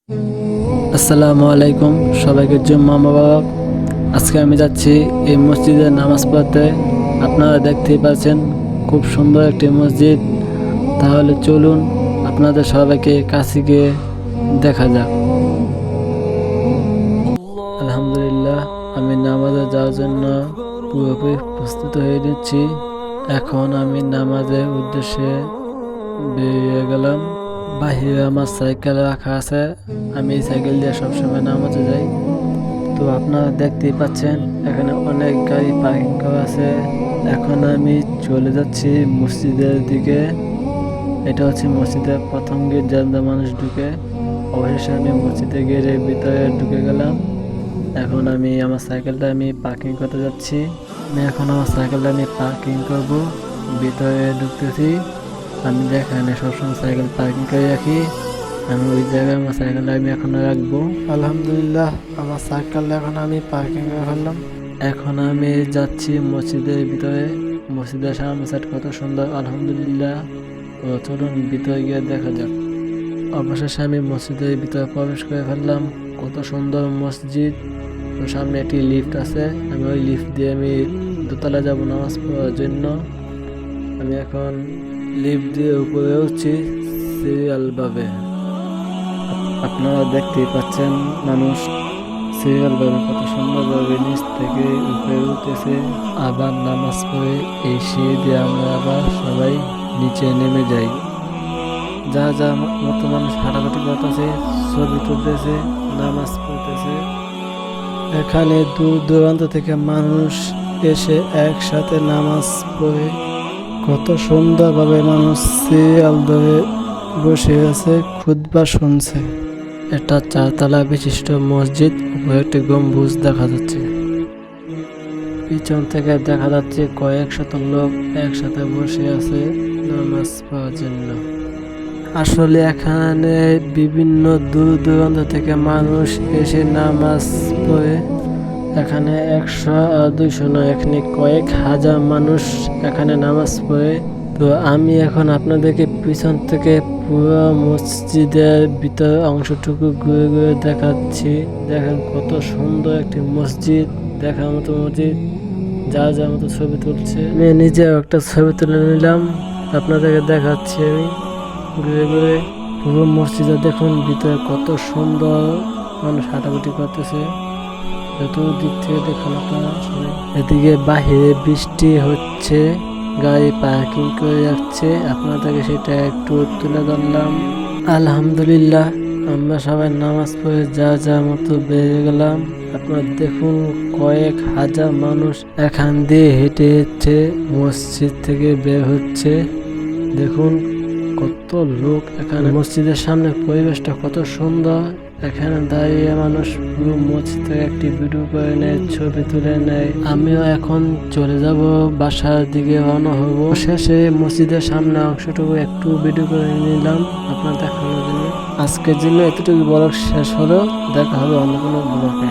আসসালামু আলাইকুম, সবাইকে জুম্মা মোবারক। আজকে আমি যাচ্ছি এই মসজিদে নামাজ পড়তে। আপনারা দেখতেই পাচ্ছেন খুব সুন্দর একটি মসজিদ। তাহলে চলুন আপনাদের সবাইকে কাছে গিয়ে দেখা যাক। আলহামদুলিল্লাহ, আমি নামাজে যাওয়ার জন্য পুরোপুরি প্রস্তুত হয়ে নিচ্ছি। এখন আমি নামাজের উদ্দেশ্যে বেরিয়ে গেলাম। বাহিরে আমার সাইকেল রাখা আছে, আমি এই সাইকেল দিয়ে সবসময় নামাজে যাই। তো আপনারা দেখতেই পাচ্ছেন এখানে অনেক গাড়ি পার্কিং করা আছে। এখন আমি চলে যাচ্ছি মসজিদের দিকে। এটা হচ্ছে মসজিদের প্রথম গেট, যার মানুষ ঢুকে। অবশেষে আমি মসজিদের গেটের ভিতরে ঢুকে গেলাম। এখন আমি আমার সাইকেলটা পার্কিং করতে যাচ্ছি। এখন আমার সাইকেলটা পার্কিং করব। ভিতরে ঢুকতেছি। আমি যেখানে সবসময় সাইকেল পার্কিং করে রাখি, আমি ওই জায়গায় আমার সাইকেলটা এখন রাখবো। আলহামদুলিল্লাহ, আমার সাইকেলটা এখন আমি পার্কিং করে ফেললাম। এখন আমি যাচ্ছি মসজিদের ভিতরে। মসজিদের সামনে সাইড কত সুন্দর, আলহামদুলিল্লাহ। তো চলুন ভিতরে গিয়ে দেখা যাক। অবশেষে আমি মসজিদের ভিতরে প্রবেশ করে ফেললাম। কত সুন্দর মসজিদ। তো সামনে একটি লিফট আছে, আমি ওই লিফট দিয়ে দোতলা যাব নামাজ পড়ার জন্য। আমি এখন লিফট দিয়ে উপরে উঠছি সিরিয়াল ভাবে। আপনারা দেখতেই পাচ্ছেন মানুষ সিরিয়াল ভাবে কত সুন্দরভাবে নিচ থেকে উপরে উঠতেছে। আবার নামাজ পড়ে এই সিঁড়ি দিয়ে আমরা আবার সবাই নিচে নেমে যাই। যা যা মতো মানুষ হাঁটাহাঁটি করতেছে, ছবি তুলতেছে, নামাজ পড়তেছে। এখানে দূর দূরান্ত থেকে মানুষ এসে একসাথে নামাজ পড়ে। কত সুন্দরভাবে মানুষ সিরিয়াল ধরে বসে আছে, খুতবা শুনছে। এটা 4 তলা বিশিষ্ট মসজিদ, উপরে একটি গম্বুজ দেখা যাচ্ছে। পিছন থেকে দেখা যাচ্ছে কয়েক শত লোক একসাথে বসে আছে নামাজ পড়ার জন্য। আসলে এখানে বিভিন্ন দূর দূরান্ত থেকে মানুষ এসে নামাজ পড়ে। এখানে 100 আর 200 নয়, এখানে কয়েক হাজার মানুষ এখানে নামাজ পড়ে। তো আমি এখন আপনাদেরকে পিছন থেকে পুরো মসজিদের ভিতর অংশটুকু ঘুরে ঘুরে দেখাচ্ছি। দেখেন কত সুন্দর একটি মসজিদ, দেখার মতো মসজিদ। যার মতো ছবি তুলছে, আমি নিজেও একটা ছবি তুলে নিলাম, আপনাদেরকে দেখাচ্ছি। আমি ঘুরে ঘুরে পুরো মসজিদে দেখুন ভিতরে কত সুন্দর, মানুষ হাঁটাহাঁটি করতেছে। চতুর্দিক থেকে দেখুন আপনারা। এদিকে বাহিরে বৃষ্টি হচ্ছে, গাড়ি পার্কিং করে যাচ্ছে, আপনাদেরকে সেটা একটু তুলে ধরলাম। আলহামদুলিল্লাহ, আমরা সবাই নামাজ পড়ে যা মতো বেরিয়ে গেলাম। আপনারা দেখুন কয়েক হাজার মানুষ এখান দিয়ে হেঁটে হেঁটে মসজিদ থেকে বের হচ্ছে। দেখুন কত লোক এখানে। মসজিদের সামনে পরিবেশটা কত সুন্দর। এখানে দাঁড়িয়ে মানুষ পুরো মসজিদ থেকে একটি ভিডিও করে নেয়, ছবি তুলে নেয়। আমিও এখন চলে যাব বাসার দিকে, রওনা হব। শেষে মসজিদের সামনে অংশটুকু একটু ভিডিও করে নিলাম আপনার দেখানোর জন্য। আজকের জন্য এতটুকু ব্লগ শেষ হলো। দেখা হবে অন্য কোনো ব্লগে।